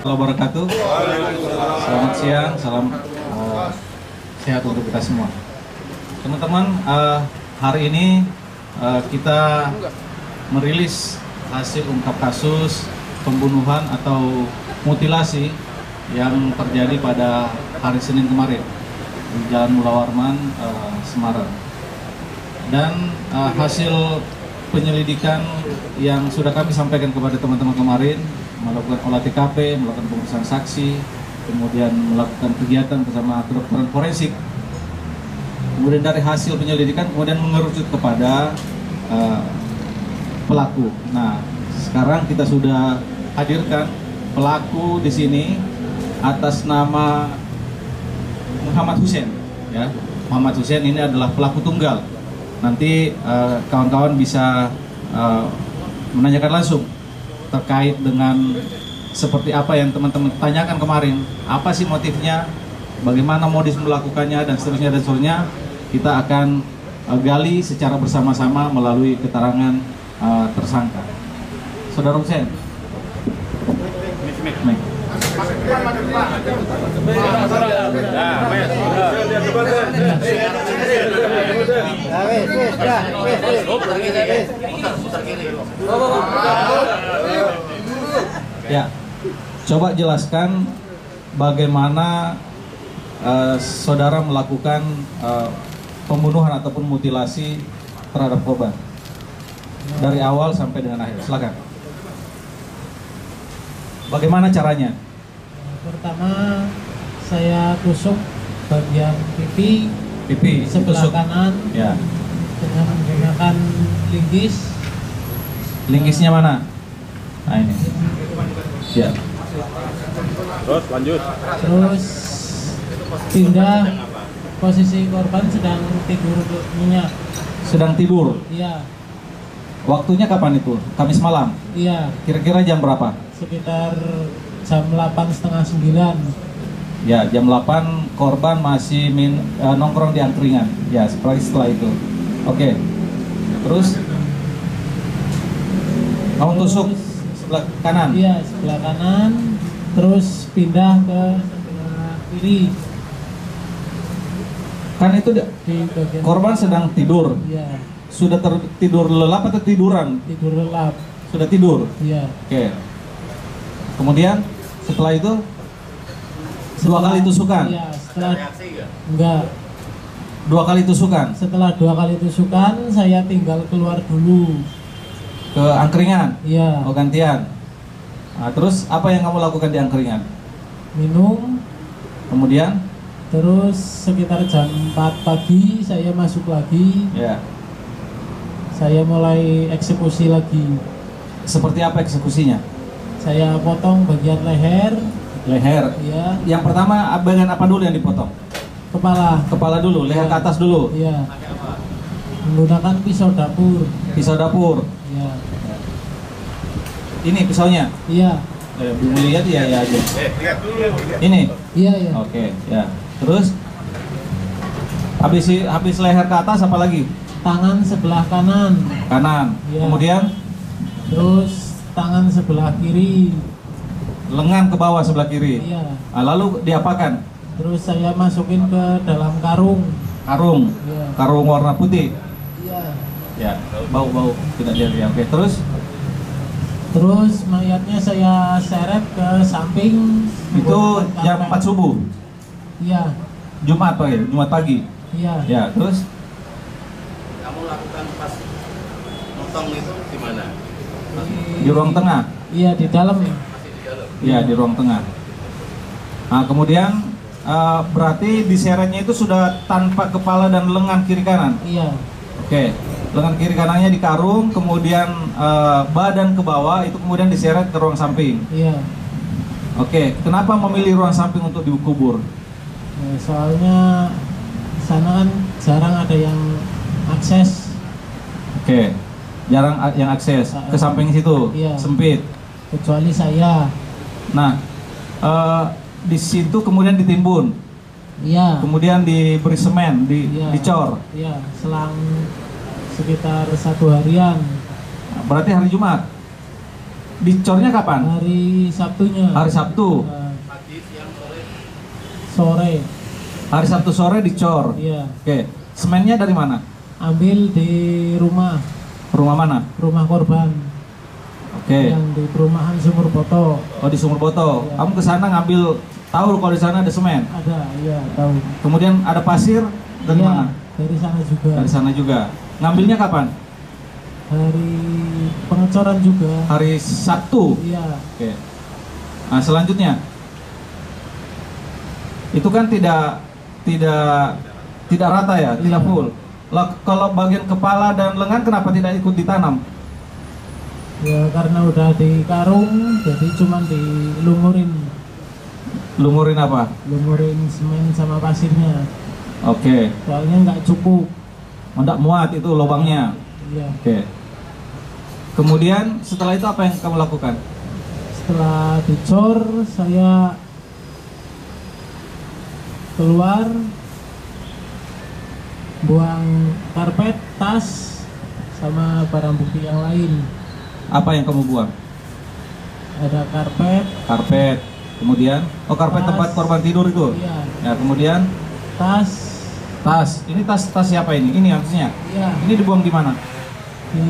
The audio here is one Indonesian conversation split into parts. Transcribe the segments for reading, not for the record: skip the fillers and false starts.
Wabarakatuh. Selamat siang, salam sehat untuk kita semua. Teman-teman, hari ini kita merilis hasil ungkap kasus pembunuhan atau mutilasi yang terjadi pada hari Senin kemarin di Jalan Mula Warman, Semarang. Dan hasil penyelidikan yang sudah kami sampaikan kepada teman-teman kemarin, melakukan olah TKP, melakukan pemeriksaan saksi, kemudian melakukan kegiatan bersama kedokteran forensik. Kemudian dari hasil penyelidikan kemudian mengerucut kepada pelaku. Nah, sekarang kita sudah hadirkan pelaku di sini atas nama Muhammad Hussein. Ya, Muhammad Hussein ini adalah pelaku tunggal. Nanti kawan-kawan bisa menanyakan langsung terkait dengan seperti apa yang teman-teman tanyakan kemarin, apa sih motifnya, bagaimana modus melakukannya, dan seterusnya. Kita akan gali secara bersama-sama melalui keterangan tersangka. Saudara Hussein. Ya, coba jelaskan bagaimana saudara melakukan pembunuhan ataupun mutilasi terhadap korban dari awal sampai dengan akhir. Silakan. Bagaimana caranya? Pertama, saya tusuk bagian pipi sebelah tusuk. Kanan Ya. dengan menggunakan linggis. Linggisnya mana? Nah, ini. Ya. Terus lanjut. Terus pindah posisi korban sedang tidur nyenyak. Sedang tidur. Iya, Waktunya kapan itu? Kamis malam. iya, Kira-kira jam berapa? sekitar jam 8 setengah 9. Ya, jam 8 korban masih nongkrong di angkringan. Ya, setelah itu. Oke. Terus kamu tusuk sebelah kanan. Iya, sebelah kanan. Terus pindah ke sebelah kiri Kan itu di bagian korban sedang tidur. Iya, Sudah tidur lelap atau tiduran? tidur lelap. Sudah tidur. Iya. Oke. Kemudian setelah itu dua kali tusukan. Iya, enggak. Dua kali tusukan Setelah 2 kali tusukan, saya tinggal keluar dulu. ke angkringan. Iya, Oh, gantian. Nah, terus apa yang kamu lakukan di angkringan? minum. Kemudian Terus sekitar jam 4 pagi saya masuk lagi. ya, Saya mulai eksekusi lagi. seperti apa eksekusinya? Saya potong bagian leher. Leher. Iya, Yang pertama bagian apa dulu yang dipotong? kepala. Kepala dulu, leher ke atas dulu. Iya, menggunakan pisau dapur. Pisau dapur. Iya, Ini pisaunya. iya, Belum lihat ya aja. Lihat dulu. Ini. iya, iya. Oke, ya. Terus habis leher ke atas apa lagi? Tangan sebelah kanan. Kanan. Iya. Kemudian Terus tangan sebelah kiri. lengan ke bawah sebelah kiri. Iya. Nah, lalu diapakan? Terus saya masukin ke dalam karung. Karung. Iya. Karung warna putih. Iya. Ya, bau tidak jadi. Oke, terus Terus mayatnya saya seret ke samping. itu jam 4 subuh. Iya. Jumat pagi, Jumat pagi. Iya. Ya, terus Kamu lakukan pas motong itu di mana? di ruang tengah. Iya, di dalam. Masih di dalam. Ya, di ruang tengah. Nah, kemudian berarti diseretnya itu sudah tanpa kepala dan lengan kiri kanan. Iya. Oke, lengan kiri kanannya di karung, kemudian badan ke bawah itu kemudian diseret ke ruang samping. Iya. Oke, kenapa memilih ruang samping untuk dikubur? Ya, soalnya sana kan jarang ada yang akses. Oke, jarang yang akses ke samping situ, Iya. sempit. Kecuali saya. Nah, di situ kemudian ditimbun. Iya. kemudian diberi semen, Iya. dicor. Iya, selang sekitar 1 harian. Berarti hari Jumat. Dicornya kapan? Hari Sabtunya. Hari Sabtu. Pagi, siang, sore. Sore. Hari Sabtu sore dicor. Iya. Oke. Semennya dari mana? Ambil di rumah Rumah mana? korban. Oke. Yang di perumahan Sumur Poto. Oh, di Sumur Boto. Iya. Kamu ke sana ngambil, tahu kalau di sana ada semen. Ada, iya, tahu. Kemudian ada pasir dari Iya, mana? dari sana juga. Dari sana juga. Ngambilnya kapan? Hari pengecoran juga. Hari Sabtu. Iya. Oke. Nah, selanjutnya. Itu kan tidak rata ya, tidak full. Lah, kalau bagian kepala dan lengan kenapa tidak ikut ditanam? Ya karena udah di karung, jadi cuman dilumurin, Lumurin apa? lumurin semen sama pasirnya. Oke. Soalnya nggak cukup. Tidak muat itu lubangnya. Iya. Oke. Kemudian setelah itu apa yang kamu lakukan? Setelah dicor, saya keluar, buang karpet, tas, sama barang bukti yang lain. Apa yang kamu buang? Ada karpet, Karpet. Kemudian, oh, karpet Tas. tempat korban tidur itu. iya, Ya, kemudian tas, tas. Ini tas siapa ini? Ini harusnya. iya, Ini dibuang di mana? di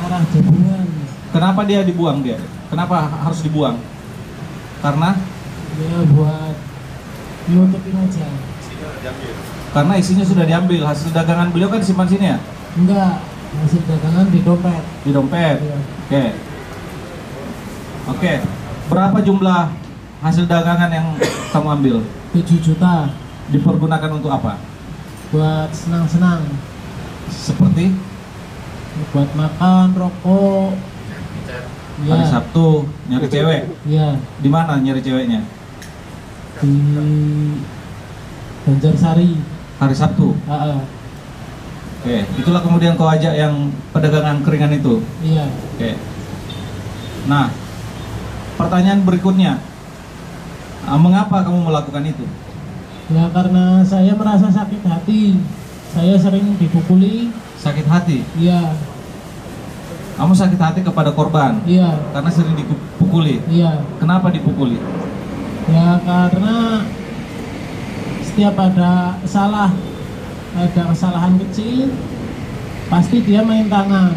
arah jabungan. Kenapa dia dibuang dia? Kenapa harus dibuang? Karena Ya buat nutupin aja. karena isinya sudah diambil. Hasil dagangan beliau kan disimpan sini ya? Enggak, hasil dagangan di dompet. Di dompet. Iya. Oke. Oke. Berapa jumlah hasil dagangan yang kamu ambil? 7 juta Dipergunakan untuk apa? buat senang-senang, Seperti buat makan, rokok. Iya. hari Sabtu nyari cewek. Iya, Di mana nyari ceweknya? di Banjarsari. Hari Sabtu. Oke. Itulah kemudian kau ajak yang pedagangan keringan itu. Iya. Oke. Nah, pertanyaan berikutnya, mengapa kamu melakukan itu? Ya karena saya merasa sakit hati. Saya sering dipukuli. Sakit hati. Iya, Kamu sakit hati kepada korban iya, karena sering dipukuli. iya. Kenapa dipukuli? Ya karena setiap ada kesalahan kecil, pasti dia main tangan.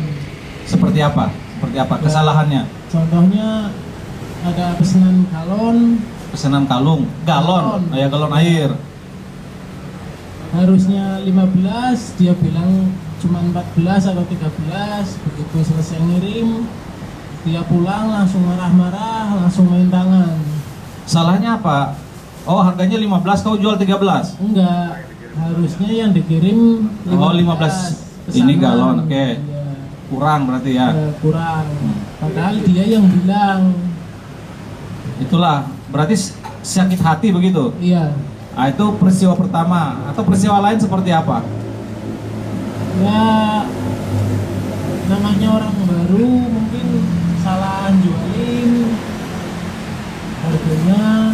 Seperti apa? Seperti apa kesalahannya? Contohnya ada pesanan galon, Pesanan galon, Galon. ya galon air. harusnya 15, dia bilang cuma 14 atau 13. Begitu selesai ngirim, dia pulang langsung marah-marah, langsung main tangan. Salahnya apa? Oh, harganya 15, kau jual 13. Enggak, harusnya yang dikirim 15. Oh, 15. Ini pesanan. galon, oke. Iya. Kurang berarti ya. Kurang. Padahal dia yang bilang. Itulah, berarti sakit hati begitu. Iya. Nah, itu peristiwa pertama. Atau peristiwa lain seperti apa? Ya namanya orang baru, mungkin salah jualin harganya,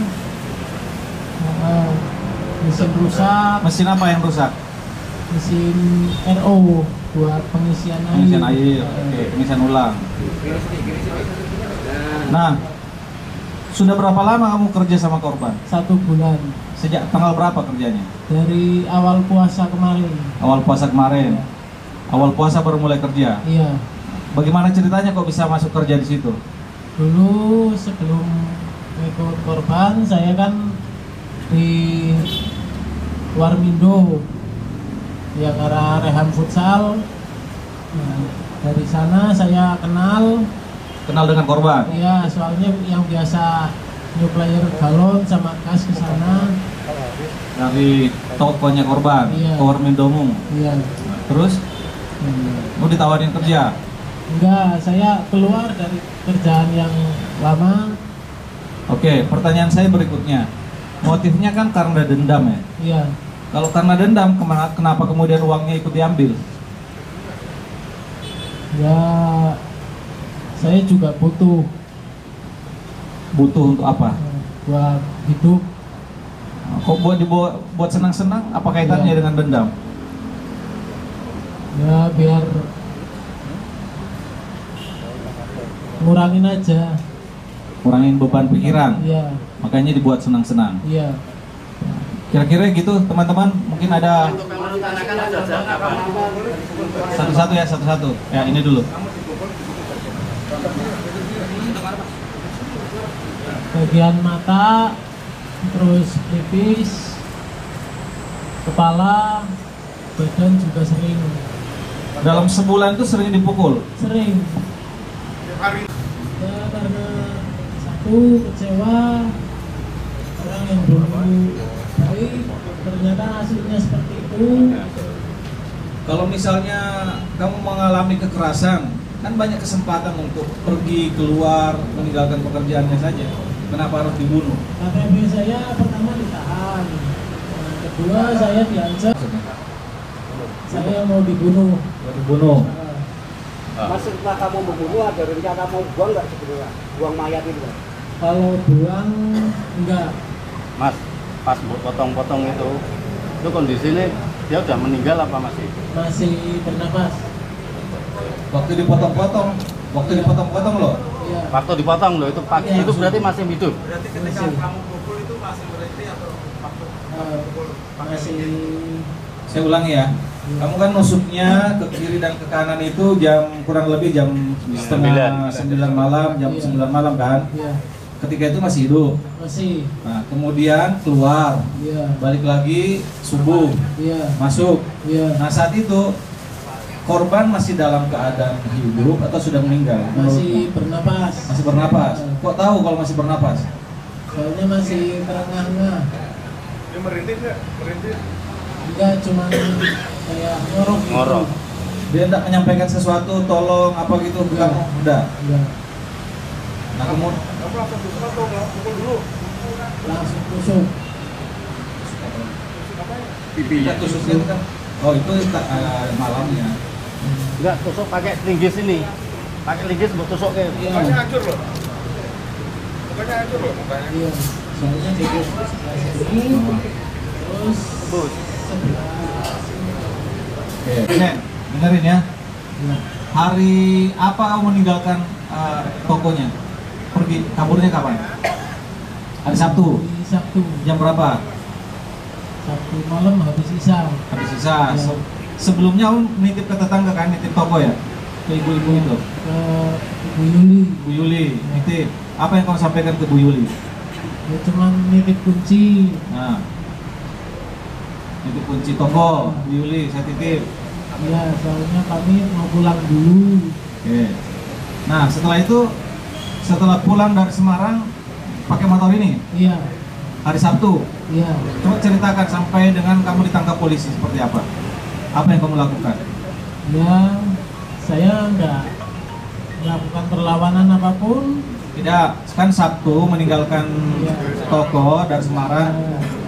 mesin rusak, Mesin apa yang rusak? mesin RO buat pengisian air. Pengisian air, oke, pengisian ulang. Nah, sudah berapa lama kamu kerja sama korban? 1 bulan Sejak tanggal berapa kerjanya? dari awal puasa kemarin. Awal puasa kemarin. Awal puasa baru mulai kerja. Iya. Bagaimana ceritanya kok bisa masuk kerja di situ? Dulu sebelum ikut korban, saya kan di Warmindo yang arah Reham Futsal. Nah, dari sana saya kenal. Kenal dengan korban? Ya, soalnya yang biasa nyuplayer galon sama gas ke sana. Dari tokonya korban, Iya. Power Mindomu. Iya. Terus, mau ditawarin kerja? Enggak, saya keluar dari kerjaan yang lama. Oke, pertanyaan saya berikutnya. Motifnya kan karena dendam ya? Iya. Kalau karena dendam, kenapa kemudian uangnya ikut diambil? Ya, saya juga butuh Butuh untuk apa? buat hidup. Kok buat senang-senang? Apa kaitannya dengan dendam? Ya biar ngurangin aja. Kurangin beban pikiran. Iya. Makanya dibuat senang-senang. Iya. Kira-kira gitu teman-teman. Mungkin ada Untuk merencanakan ada kapan? satu-satu ya, satu-satu. Ya ini dulu. Bagian mata, terus pelipis, kepala, badan juga sering. Dalam sebulan itu sering dipukul. Sering. Ya karena satu kecewa, orang yang dulu baik ternyata hasilnya seperti itu. Kalau misalnya kamu mengalami kekerasan, kan banyak kesempatan untuk pergi keluar meninggalkan pekerjaannya saja. Kenapa harus dibunuh? KTP saya pertama ditahan, yang kedua saya diancam, saya mau dibunuh. Dibunuh. Mas, setelah kamu membunuh ada rencana mau buang nggak sebenarnya? Buang mayat itu? Kalau buang enggak, Mas, pas potong-potong itu kondisinya dia udah meninggal apa masih? masih bernapas. Waktu dipotong-potong loh. Iya. Waktu dipotong loh itu pagi Iya. itu berarti masih hidup. Berarti ketika kamu pukul itu masih berhenti atau waktu masih. Saya ulangi ya. Kamu kan nusuknya ke kiri dan ke kanan itu kurang lebih jam setengah 9 malam, jam Iya. 9 malam kan? Iya. Ketika itu masih hidup. Masih. Nah, kemudian keluar, Iya. balik lagi subuh, Iya. masuk. Iya. Nah, saat itu korban masih dalam keadaan hidup atau sudah meninggal? Masih bernapas. Masih bernapas. Kok tahu kalau masih bernapas? Soalnya masih terengah-engah. Dia merintih nggak? Merintih? Enggak, cuma kayak ngorok gitu. Ngorok. Dia tidak menyampaikan sesuatu, tolong apa gitu, Enggak. kamu udah. Enggak. Nah, kemudian Kamu langsung tusuk atau nggak pukul dulu? Langsung tusuk. kita tusuknya itu kan, oh itu malamnya. Enggak, tusuk pakai linggis ini. Pakai linggis buat tusuk kayak. Mukanya hancur loh. Mukanya hancur loh mukanya. Iya. Soalnya ditusuk sebelah sini, terus Tebus. sebelah sini. Oke, Nek, dengerin ya. Iya. Hari apa kamu meninggalkan tokonya? Pergi, kaburnya kapan? Hari Sabtu. Di Sabtu. Jam berapa? Sabtu malam habis isya. Habis sisa. Iya. Sebelumnya kamu nitip ke tetangga kan, nitip toko ya? Ke ibu-ibu itu. Ke Ibu Yuli. Bu Yuli, nitip. Apa yang kamu sampaikan ke Bu Yuli? Ya cuman nitip kunci. Nah, nitip kunci toko, Bu Yuli, saya titip. Iya, soalnya kami mau pulang dulu. Oke. Nah, setelah pulang dari Semarang pakai motor ini Iya. hari Sabtu. Iya. Coba ceritakan sampai dengan kamu ditangkap polisi seperti apa? Apa yang kamu lakukan? Ya, saya enggak melakukan perlawanan apapun. Tidak, kan Sabtu meninggalkan Iya. toko dari Semarang.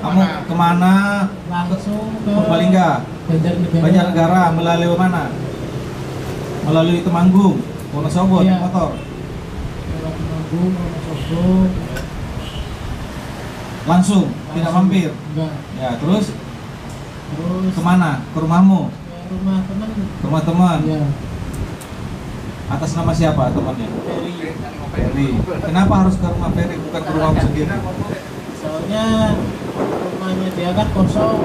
Kamu kemana? Langsung ke Purbalingga, Banjarnegara. Banjarnegara, melalui mana? Melalui Temanggung, Wonosobo, Iya. naik motor. Lewat Temanggung, Wonosobo. Langsung, tidak mampir. Enggak. Ya, terus Terus kemana? Ke rumahmu, ke rumah teman. ke rumah teman. Iya. Atas nama siapa temannya? Ferry. Kenapa harus ke rumah Ferry bukan ke rumahmu sendiri? Soalnya rumahnya dia kan kosong.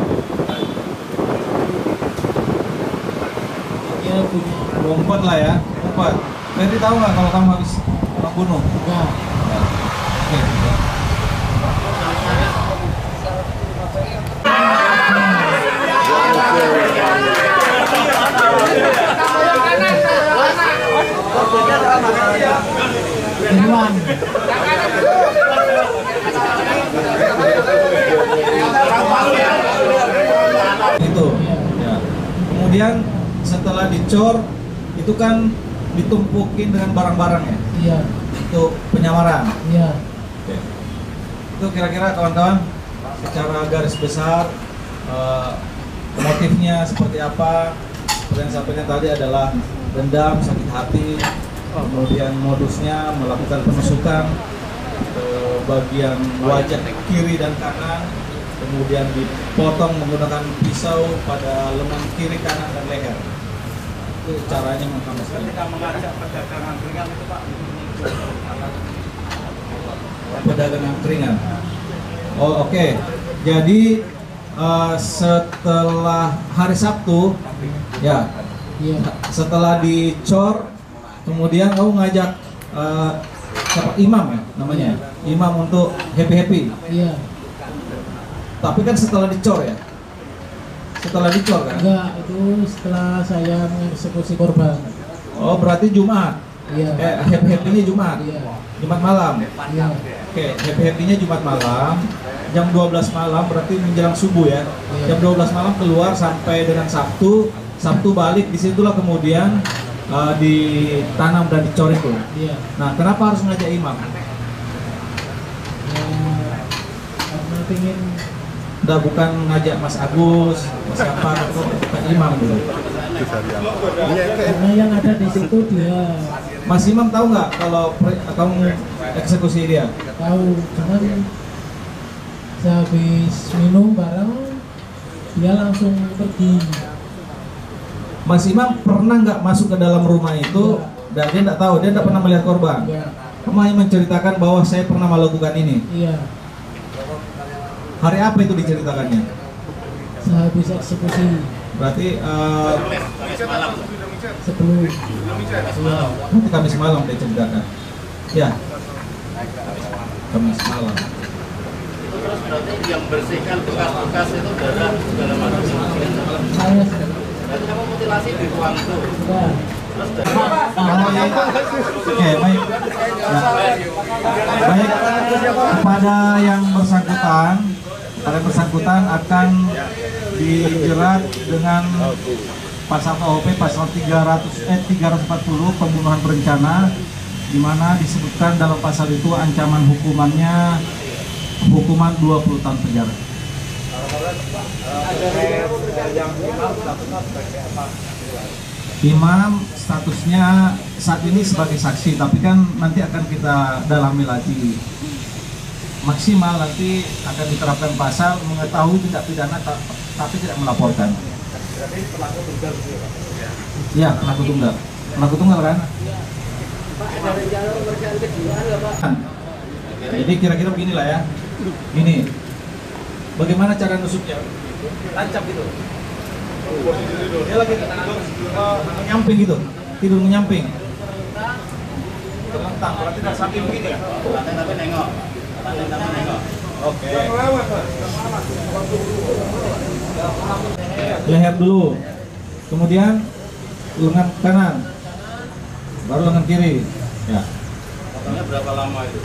Dia punya. Ngumpet lah ya, ngumpet. Ferry tahu nggak kalau kamu habis membunuh? Enggak. Oke. Irwan. Itu. Ya. Kemudian setelah dicor itu kan ditumpukin dengan barang-barang ya. Iya. Itu penyamaran. Iya. Oke. Itu kira-kira kawan-kawan secara garis besar motifnya seperti apa? Seperti yang sampaikan tadi adalah dendam, sakit hati, kemudian modusnya melakukan penusukan ke bagian wajah kiri dan kanan, kemudian dipotong menggunakan pisau pada lengan kiri, kanan, dan leher. Itu caranya sama sekali. Ketika mengajak pedagang angkringan itu Pak, Pedagang angkringan. Oh oke. Jadi setelah hari Sabtu, ya, Iya. setelah dicor, kemudian kamu ngajak siapa? Imam ya namanya, imam untuk happy. Iya. Tapi kan setelah dicor ya, setelah dicor kan? Enggak, itu setelah saya mengeksekusi korban. Oh berarti Jumat. Iya. Happy-nya Jumat. Iya. Jumat malam. Iya. Oke, happy-nya Jumat malam. Jam 12 malam berarti menjelang subuh ya. Iya. Jam 12 malam keluar sampai dengan Sabtu. Sabtu balik, disitulah kemudian ditanam dan dicor itu. Iya. Nah, kenapa harus ngajak imam? Ya, karena pengen Udah bukan ngajak Mas Agus, Mas apa, atau bukan imam dulu. karena yang ada di situ dia Mas Imam tahu nggak kalau kamu eksekusi dia? tahu, cuman sehabis minum bareng dia langsung pergi. Mas Imam pernah nggak masuk ke dalam rumah itu dan dia nggak tahu, dia nggak pernah melihat korban. Iya. Kamu hanya menceritakan bahwa saya pernah melakukan ini. Iya. Hari apa itu diceritakannya? Sehabis eksekusi Berarti sebelum. nanti Kamis malam dia ceritakan. Ya, Kamis malam. Terus berarti yang bersihkan bekas-bekas itu darah segala macam. Saya Berarti kamu mutilasi di ruang itu. sudah. Terus dari Oke, baik. Ya. Baik, kepada yang bersangkutan akan dijerat dengan pasal KUHP pasal 340 pembunuhan berencana, di mana disebutkan dalam pasal itu ancaman hukuman 20 tahun penjara. Imam statusnya saat ini sebagai saksi, tapi kan nanti akan kita dalami lagi. Maksimal nanti akan diterapkan pasal mengetahui tindak pidana tapi tidak melaporkan. Ya, pelaku tunggal. Pelaku tunggal kan? Jadi kira-kira beginilah ya. Ini. Bagaimana cara nusuknya? Tancap gitu. Dia lagi menyamping gitu. Tidur menyamping. Terlentang, berarti tidak samping begini ya? tapi nengok. Oke. Leher dulu, kemudian lengan kanan, baru lengan kiri. Ya. Potongnya berapa lama itu?